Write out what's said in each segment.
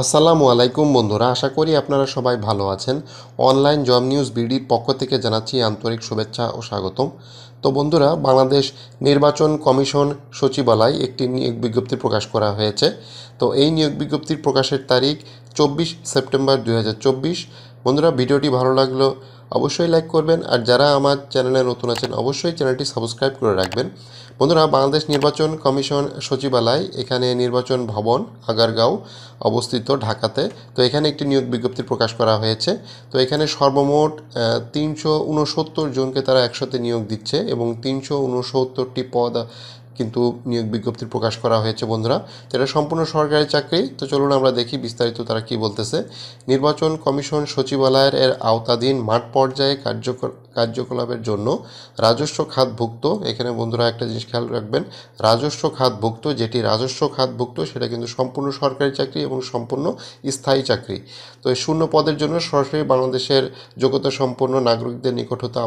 আসসালামু আলাইকুম বন্ধুরা, আশা করি আপনারা সবাই ভালো আছেন। অনলাইন জব নিউজ বিডির পক্ষ থেকে জানাচ্ছি আন্তরিক শুভেচ্ছা ও স্বাগতম। তো বন্ধুরা, বাংলাদেশ নির্বাচন কমিশন সচিবালয় একটি নিয়োগ বিজ্ঞপ্তি প্রকাশ করা হয়েছে। তো এই নিয়োগ বিজ্ঞপ্তির প্রকাশের তারিখ 24 সেপ্টেম্বর 2024। বন্ধুরা, ভিডিওটি ভালো লাগলো অবশ্যই লাইক করবেন, আর যারা আমার চ্যানেলে নতুন আছেন অবশ্যই চ্যানেলটি সাবস্ক্রাইব করে রাখবেন। বন্ধুরা, বাংলাদেশ নির্বাচন কমিশন সচিবালয়, এখানে নির্বাচন ভবন আগারগাঁও অবস্থিত ঢাকাতে। তো এখানে একটি নিয়োগ বিজ্ঞপ্তি প্রকাশ করা হয়েছে। তো এখানে সর্বমোট 369 জনকে তারা একসাথে নিয়োগ দিচ্ছে এবং 369টি পদ কিন্তু নিয়োগ বিজ্ঞপ্তি প্রকাশ করা হয়েছে বন্ধুরা। তো এটা সম্পূর্ণ সরকারি চাকরি। তো চলুন আমরা দেখি বিস্তারিত তারা কি বলতেছে। নির্বাচন কমিশন সচিবালয়ের আওতাধীন মাঠ পর্যায়ে কার্যকলাপের জন্য রাজস্ব খাতভুক্ত, এখানে বন্ধুরা একটা জিনিস খেয়াল রাখবেন, রাজস্ব খাতভুক্ত, যেটি রাজস্ব খাতভুক্ত সেটা কিন্তু সম্পূর্ণ সরকারি চাকরি এবং সম্পূর্ণ স্থায়ী চাকরি। তো এই শূন্য পদের জন্য সরাসরি বাংলাদেশের যোগ্যতা সম্পন্ন নাগরিকদের নিকট হতে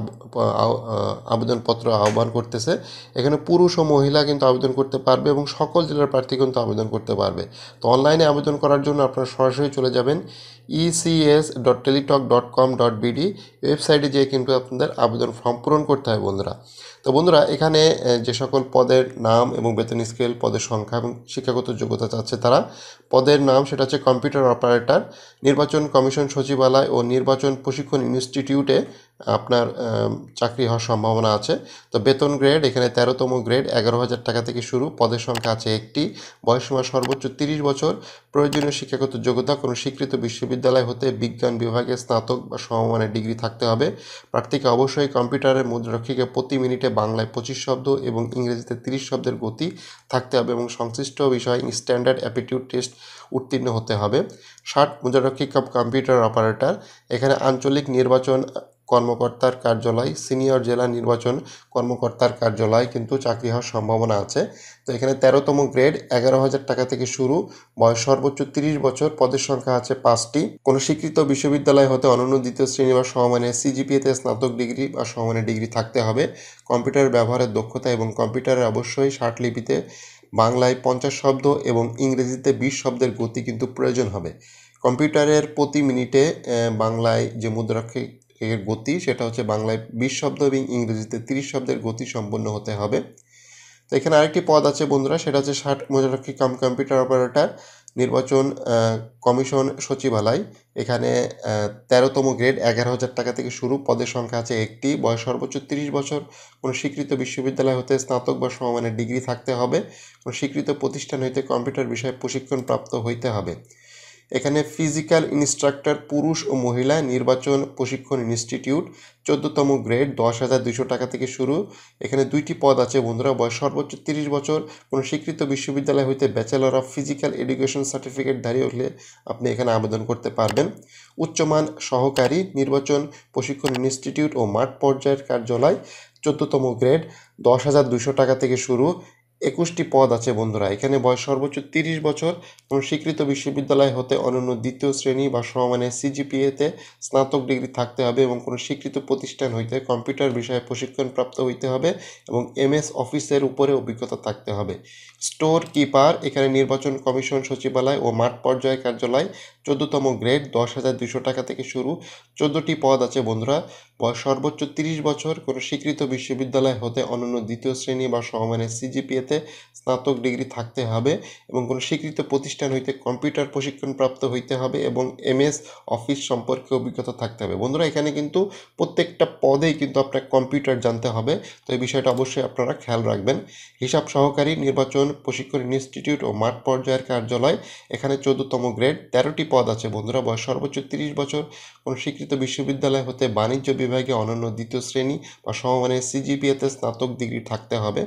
আবেদনপত্র আহ্বান করতেছে। এখানে পুরুষ ও মহিলা কিন্তু আবেদন করতে পারবে এবং সকল জেলার প্রার্থী কিন্তু আবেদন করতে পারবে। তো অনলাইনে আবেদন করার জন্য আপনারা সরাসরি চলে যাবেন ecs.teletalk.com.bd ওয়েবসাইটে যেয়ে কিন্তু আপনাদের আবেদন ফর্ম পূরণ করতে হয় বন্ধুরা। তো বন্ধুরা, এখানে যে সকল পদের নাম এবং বেতন স্কেল, পদের সংখ্যা এবং শিক্ষাগত যোগ্যতা চাচ্ছে তারা। পদের নাম সেটা হচ্ছে কম্পিউটার অপারেটর, নির্বাচন কমিশন সচিবালয় ও নির্বাচন প্রশিক্ষণ ইনস্টিটিউটে আপনার চাকরি হওয়ার সম্ভাবনা আছে। তো বেতন গ্রেড এখানে 13তম গ্রেড, 11,000 টাকা থেকে শুরু। পদের সংখ্যা আছে একটি। বয়সসীমা সর্বোচ্চ 30 বছর। প্রয়োজনীয় শিক্ষাগত যোগ্যতা কোনো স্বীকৃত বিশ্ববিদ্যালয় হতে বিজ্ঞান বিভাগে স্নাতক বা সমমানের ডিগ্রি থাকতে হবে। প্রার্থীকে অবশ্যই কম্পিউটারের মুদ্রাক্ষীকে প্রতি মিনিটে বাংলায় 25 শব্দ এবং ইংরেজিতে 30 শব্দের গতি থাকতে হবে এবং সংশ্লিষ্ট বিষয়ে স্ট্যান্ডার্ড অ্যাপটিটিউড টেস্ট উত্তীর্ণ হতে হবে। 60 মুদ্রাক্ষী কাম কম্পিউটার অপারেটর, এখানে আঞ্চলিক নির্বাচন কর্মকর্তার কার্যালয়, সিনিয়র জেলা নির্বাচন কর্মকর্তার কার্যালয় কিন্তু চাকরি হওয়ার সম্ভাবনা আছে। তো এখানে 13তম গ্রেড, 11,000 টাকা থেকে শুরু। বয়স সর্বোচ্চ 30 বছর। পদের সংখ্যা আছে 5টি। কোনো স্বীকৃত বিশ্ববিদ্যালয় হতে অনন্য দ্বিতীয় শ্রেণী বা সমমানের সিজিপিএতে স্নাতক ডিগ্রি বা সমমানের ডিগ্রি থাকতে হবে। কম্পিউটার ব্যবহারের দক্ষতা এবং কম্পিউটারে অবশ্যই 60 লিপিতে বাংলায় 50 শব্দ এবং ইংরেজিতে 20 শব্দের গতি কিন্তু প্রয়োজন হবে। কম্পিউটারের প্রতি মিনিটে বাংলায় যে মুদ্রাক্ষী এর গতি সেটা হচ্ছে বাংলায় 20 শব্দ এবং ইংরেজিতে 30 শব্দের গতি সম্পন্ন হতে হবে। তো এখানে আরেকটি পদ আছে বন্ধুরা, সেটা হচ্ছে 60 মুদ্রাক্ষী কাম কম্পিউটার অপারেটর, নির্বাচন কমিশন সচিবালয়। এখানে 13তম গ্রেড, 11,000 টাকা থেকে শুরু। পদের সংখ্যা আছে একটি। বয়স সর্বোচ্চ 30 বছর। কোনো স্বীকৃত বিশ্ববিদ্যালয় হতে স্নাতক বা সমমানের ডিগ্রি থাকতে হবে। কোনো স্বীকৃত প্রতিষ্ঠান হইতে কম্পিউটার বিষয়ে প্রশিক্ষণ প্রাপ্ত হইতে হবে। এখানে ফিজিক্যাল ইনস্ট্রাক্টর পুরুষ ও মহিলা, নির্বাচন প্রশিক্ষণ ইনস্টিটিউট। 14তম গ্রেড, 10,200 টাকা থেকে শুরু। এখানে 2টি পদ আছে বন্ধুরা। বয়স সর্বোচ্চ 30 বছর। কোনো স্বীকৃত বিশ্ববিদ্যালয় হইতে ব্যাচেলর অফ ফিজিক্যাল এডুকেশন সার্টিফিকেটধারী হলে আপনি এখানে আবেদন করতে পারবেন। উচ্চমান সহকারী, নির্বাচন প্রশিক্ষণ ইনস্টিটিউট ও মাঠ পর্যায়ের কার্যালয়। 14তম গ্রেড, 10,200 টাকা থেকে শুরু। 21টি পদ আছে বন্ধুরা। এখানে বয়স সর্বোচ্চ 30 বছর। কোনো স্বীকৃত বিশ্ববিদ্যালয় হতে অনন্য দ্বিতীয় শ্রেণী বা সমমানের সিজিপিএতে স্নাতক ডিগ্রি থাকতে হবে এবং কোনো স্বীকৃত প্রতিষ্ঠান হইতে কম্পিউটার বিষয়ে প্রশিক্ষণপ্রাপ্ত হইতে হবে এবং এমএস অফিসের উপরে অভিজ্ঞতা থাকতে হবে। স্টোর কিপার, এখানে নির্বাচন কমিশন সচিবালয় ও মাঠ পর্যায় কার্যালয়। 14তম গ্রেড, 10,200 টাকা থেকে শুরু। 14টি পদ আছে বন্ধুরা। বয়স সর্বোচ্চ 30 বছর। কোনো স্বীকৃত বিশ্ববিদ্যালয় হতে অনন্য দ্বিতীয় শ্রেণী বা সমমানের সিজিপিএতে স্নাতক ডিগ্রি থাকতে হবে এবং কোনো স্বীকৃত প্রতিষ্ঠান হইতে কম্পিউটার প্রশিক্ষণপ্রাপ্ত হইতে হবে এবং এমএস অফিস সম্পর্কে অভিজ্ঞতা থাকতে হবে। বন্ধুরা, এখানে কিন্তু প্রত্যেকটা পদেই কিন্তু আপনার কম্পিউটার জানতে হবে। তো এই বিষয়টা অবশ্যই আপনারা খেয়াল রাখবেন। হিসাব সহকারী, নির্বাচন প্রশিক্ষণ ইনস্টিটিউট ও মাঠ পর্যায়ের কার্যালয়। এখানে 14তম গ্রেড, 13টি পদ আছে বন্ধুরা। বয়স সর্বোচ্চ 30 বছর। কোনো স্বীকৃত বিশ্ববিদ্যালয় হতে বাণিজ্য বিভাগে অনন্য দ্বিতীয় শ্রেণী বা সমমানের সিজিপিএতে স্নাতক ডিগ্রি থাকতে হবে।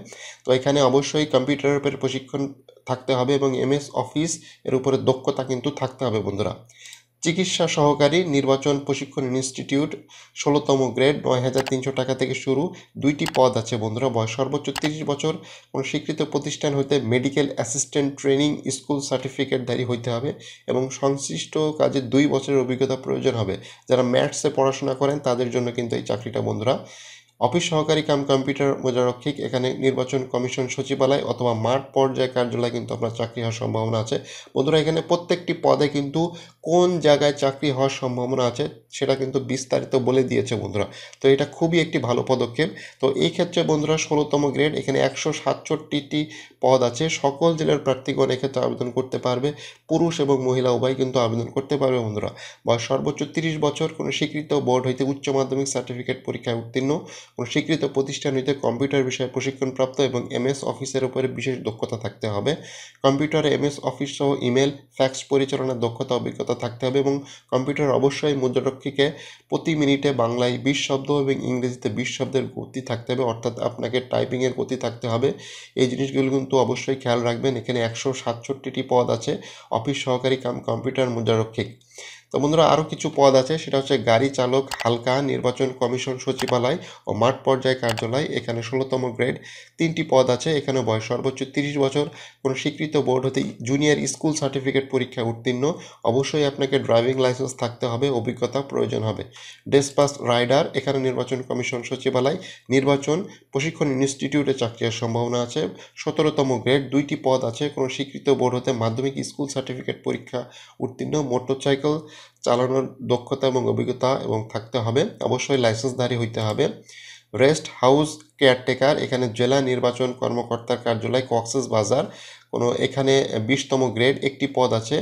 তো এখানে অবশ্যই কম্পিউটারের উপরে প্রশিক্ষণ থাকতে হবে এবং এমএস অফিস এর উপরে দক্ষতা কিন্তু থাকতে হবে বন্ধুরা। চিকিৎসা সহকারী, নির্বাচন প্রশিক্ষণ ইনস্টিটিউট। 16তম গ্রেড, 9,300 টাকা থেকে শুরু। 2টি পদ আছে বন্ধুরা। বয়স সর্বোচ্চ 30 বছর। কোনো স্বীকৃত প্রতিষ্ঠান হইতে মেডিকেল অ্যাসিস্ট্যান্ট ট্রেনিং স্কুল সার্টিফিকেটধারী হইতে হবে এবং সংশ্লিষ্ট কাজে 2 বছরের অভিজ্ঞতা প্রয়োজন হবে। যারা ম্যাথসে পড়াশোনা করেন তাদের জন্য কিন্তু এই চাকরিটা বন্ধুরা। অফিস সহকারী কাম কম্পিউটার মুদ্রারক্ষিক, এখানে নির্বাচন কমিশন সচিবালয় অথবা মাঠ পর্যায়ে কার্যালয় কিন্তু আপনার চাকরি হওয়ার সম্ভাবনা আছে। বন্ধুরা এখানে প্রত্যেকটি পদে কিন্তু কোন জায়গায় চাকরি হওয়ার সম্ভাবনা আছে সেটা কিন্তু বিস্তারিত বলে দিয়েছে বন্ধুরা। তো এটা খুবই একটি ভালো পদক্ষেপ। তো এই ক্ষেত্রে বন্ধুরা 16তম গ্রেড, এখানে 167টি পদ আছে। সকল জেলার প্রার্থীগণ এক্ষেত্রে আবেদন করতে পারবে। পুরুষ এবং মহিলা উভয় কিন্তু আবেদন করতে পারবে বন্ধুরা। বয়স সর্বোচ্চ 30 বছর, কোনো স্বীকৃত বোর্ড হইতে উচ্চ মাধ্যমিক সার্টিফিকেট পরীক্ষায় উত্তীর্ণ, কোনো স্বীকৃত প্রতিষ্ঠান হইতে কম্পিউটার বিষয়ে প্রশিক্ষণপ্রাপ্ত এবং এমএস অফিসের উপরে বিশেষ দক্ষতা থাকতে হবে। কম্পিউটারে এমএস অফিস সহ ইমেল, ফ্যাক্স পরিচালনার দক্ষতা অভিজ্ঞতা থাকতে হবে এবং কম্পিউটার অবশ্যই মুদ্রারক্ষীকে প্রতি মিনিটে বাংলায় 20 শব্দ এবং ইংরেজিতে 20 শব্দের গতি থাকতে হবে, অর্থাৎ আপনাকে টাইপিংয়ের গতি থাকতে হবে। এই জিনিসগুলো কিন্তু অবশ্যই খেয়াল রাখবেন। এখানে 167টি পদ আছে অফিস সহকারী কাম কম্পিউটার মুদ্রারক্ষিক। তো বন্ধুরা আরও কিছু পদ আছে, সেটা হচ্ছে গাড়ি চালক হালকা, নির্বাচন কমিশন সচিবালয় ও মাঠ পর্যায়ে কার্যালয়, এখানে 16তম গ্রেড। 3টি পদ আছে, এখানে বয়স সর্বোচ্চ 30 বছর, কোনো স্বীকৃত বোর্ড হতে জুনিয়র স্কুল সার্টিফিকেট পরীক্ষায় উত্তীর্ণ, অবশ্যই আপনাকে ড্রাইভিং লাইসেন্স থাকতে হবে, অভিজ্ঞতা প্রয়োজন হবে। ডেসপাস রাইডার, এখানে নির্বাচন কমিশন সচিবালয় নির্বাচন প্রশিক্ষণ ইনস্টিটিউটে চাকরির সম্ভাবনা আছে। 17তম গ্রেড। 2টি পদ আছে, কোনো স্বীকৃত বোর্ড হতে মাধ্যমিক স্কুল সার্টিফিকেট পরীক্ষা উত্তীর্ণ, মোটরসাইকেল চালানোর দক্ষতা এবং অভিজ্ঞতা এবং থাকতে হবে, অবশ্যই লাইসেন্সধারী হইতে হবে। রেস্ট হাউস কেয়ারটেকার, এখানে জেলা নির্বাচন কর্মকর্তার কার্যালয় কক্সেস বাজার, কোনো এখানে 20তম গ্রেড। 1টি পদ আছে,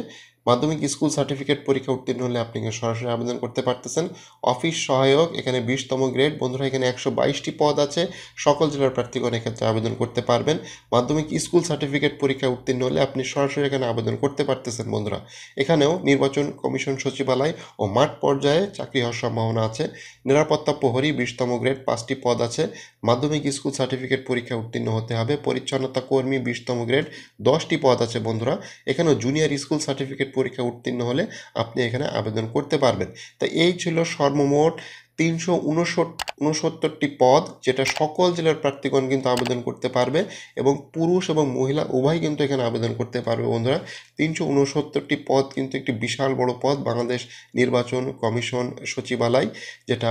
মাধ্যমিক স্কুল সার্টিফিকেট পরীক্ষা উত্তীর্ণ হলে আপনি সরাসরি আবেদন করতে পারতেছেন। অফিস সহায়ক, এখানে 20তম গ্রেড। বন্ধুরা এখানে 122টি পদ আছে, সকল জেলার প্রার্থীগণ এক্ষেত্রে আবেদন করতে পারবেন। মাধ্যমিক স্কুল সার্টিফিকেট পরীক্ষা উত্তীর্ণ হলে আপনি সরাসরি এখানে আবেদন করতে পারতেছেন বন্ধুরা। এখানেও নির্বাচন কমিশন সচিবালয় ও মাঠ পর্যায়ে চাকরি হওয়ার সম্ভাবনা আছে। নিরাপত্তা প্রহরী 20তম গ্রেড, 5টি পদ আছে, মাধ্যমিক স্কুল সার্টিফিকেট পরীক্ষা উত্তীর্ণ হতে হবে। পরিচ্ছন্নতা কর্মী 20তম গ্রেড, 10টি পদ আছে বন্ধুরা। এখানেও জুনিয়র স্কুল সার্টিফিকেট পরীক্ষা উত্তীর্ণ হলে আপনি এখানে আবেদন করতে পারবেন। তো এই ছিল সর্বমোট 369টি পদ, যেটা সকল জেলার প্রার্থীগণ কিন্তু আবেদন করতে পারবে এবং পুরুষ এবং মহিলা উভয় কিন্তু এখানে আবেদন করতে পারবে বন্ধুরা। 369টি পদ কিন্তু একটি বিশাল বড় পদ। বাংলাদেশ নির্বাচন কমিশন সচিবালয়, যেটা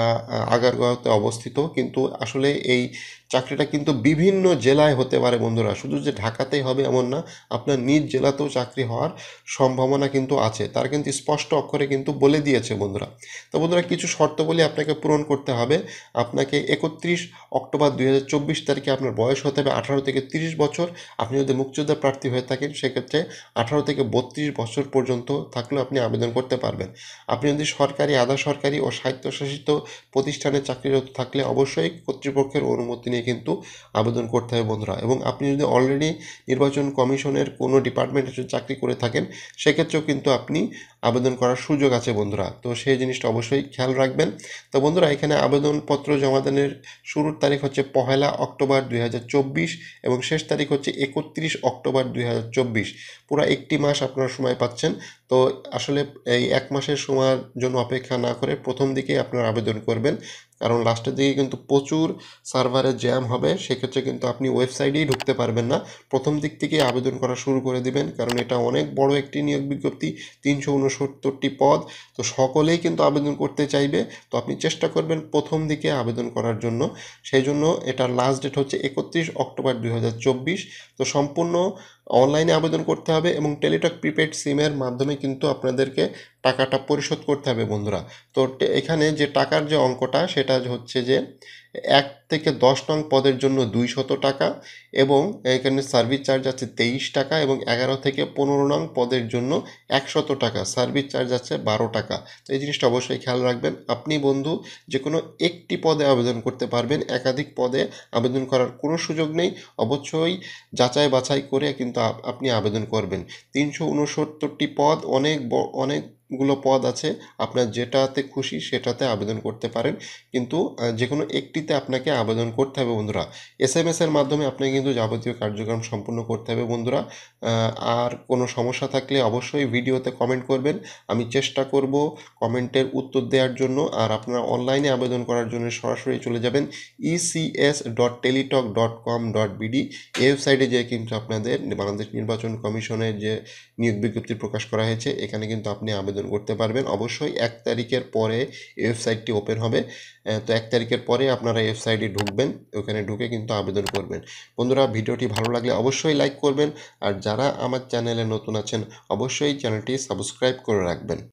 আগারগাঁওতে অবস্থিত, কিন্তু আসলে এই চাকরিটা কিন্তু বিভিন্ন জেলায় হতে পারে বন্ধুরা, শুধু যে ঢাকাতেই হবে এমন না, আপনার নিজ জেলাতেও চাকরি হওয়ার সম্ভাবনা কিন্তু আছে, তার কিন্তু স্পষ্ট অক্ষরে কিন্তু বলে দিয়েছে বন্ধুরা। তো বন্ধুরা কিছু শর্তাবলী আপনাকে পূরণ করতে হবে। আপনাকে 31 অক্টোবর 2024 তারিখে আপনার বয়স হতে হবে 18 থেকে 30 বছর। আপনি যদি মুক্তিযোদ্ধা প্রার্থী হয়ে থাকেন সেক্ষেত্রে 18 থেকে 32 বছর পর্যন্ত থাকলেও আপনি আবেদন করতে পারবেন। আপনি যদি সরকারি, আধা সরকারি ও স্বায়ত্তশাসিত প্রতিষ্ঠানে চাকরিরত থাকলে অবশ্যই কর্তৃপক্ষের অনুমতি নিয়ে কিন্তু আবেদন করতে হবে বন্ধুরা। এবং আপনি যদি অলরেডি নির্বাচন কমিশনের কোনো ডিপার্টমেন্টে চাকরি করে থাকেন সেক্ষেত্রেও কিন্তু আপনি আবেদন করার সুযোগ আছে বন্ধুরা। তো সেই জিনিসটা অবশ্যই খেয়াল রাখবেন। তো বন্ধুরা এখানে আবেদনপত্র জমা দানের শুরুর তারিখ হচ্ছে 1 অক্টোবর 2024 এবং শেষ তারিখ হচ্ছে 31 অক্টোবর 2024। পুরো একটি মাস আপনারা সময় পাচ্ছেন। তো আসলে এই এক মাসের সময়ের জন্য অপেক্ষা না করে প্রথম দিকেই আপনারা আবেদন করবেন, কারণ লাস্টের দিকে কিন্তু প্রচুর সার্ভারে জ্যাম হবে, সেক্ষেত্রে কিন্তু আপনি ওয়েবসাইটেই ঢুকতে পারবেন না। প্রথম দিক থেকেই আবেদন করা শুরু করে দিবেন, কারণ এটা অনেক বড় একটি নিয়োগ বিজ্ঞপ্তি, 369টি পদ, তো সকলেই কিন্তু আবেদন করতে চাইবে। তো আপনি চেষ্টা করবেন প্রথম দিকে আবেদন করার জন্য। সেই জন্য এটার লাস্ট ডেট হচ্ছে 31 অক্টোবর 2024। তো সম্পূর্ণ অনলাইনে আবেদন করতে হবে এবং টেলিটক প্রিপেড সিমের মাধ্যমে কিন্তু আপনাদেরকে টাকাটা পরিশোধ করতে হবে বন্ধুরা। তো এখানে যে টাকার যে অঙ্কটা সেটা হচ্ছে যে 1 থেকে 10 নং পদের জন্য 200 টাকা এবং এখানে সার্ভিস চার্জ আছে 23 টাকা এবং 11 থেকে 15 নং পদের জন্য 100 টাকা, সার্ভিস চার্জ আছে 12 টাকা। তো এই জিনিসটা অবশ্যই খেয়াল রাখবেন। আপনি বন্ধু যে কোনো একটি পদে আবেদন করতে পারবেন, একাধিক পদে আবেদন করার কোনো সুযোগ নেই। অবশ্যই যাচাই বাছাই করে কিন্তু আপনি আবেদন করবেন। 369টি পদ, অনেকগুলো পদ আছে, আপনার যেটাতে খুশি সেটাতে আবেদন করতে পারেন, কিন্তু যে কোনো একটিতে আপনাকে আবেদন করতে হবে বন্ধুরা। SMS এর মাধ্যমে আপনাকে কিন্তু যাবতীয় কার্যক্রম সম্পূর্ণ করতে হবে বন্ধুরা। আর কোনো সমস্যা থাকলে অবশ্যই ভিডিওতে কমেন্ট করবেন, আমি চেষ্টা করব কমেন্টের উত্তর দেওয়ার জন্য। আর আপনারা অনলাইনে আবেদন করার জন্য সরাসরি চলে যাবেন ecs.teletalk.com.bd, এই ওয়েবসাইটে যেয়ে কিন্তু আপনাদের বাংলাদেশ নির্বাচন কমিশনের যে নিয়োগ বিজ্ঞপ্তি প্রকাশ করা হয়েছে এখানে কিন্তু আপনি আবেদন আবেদন করতে পারবেন। অবশ্যই 1 তারিখের পরে এই ওয়েবসাইটটি ওপেন হবে। তো 1 তারিখের পরে আপনারা ওয়েবসাইটে ঢুকবেন, ওখানে ঢুকে কিন্তু আবেদন করবেন। বন্ধুরা, ভিডিওটি ভালো লাগলে অবশ্যই লাইক করবেন, আর যারা আমার চ্যানেলে নতুন আছেন অবশ্যই চ্যানেলটি সাবস্ক্রাইব করে রাখবেন।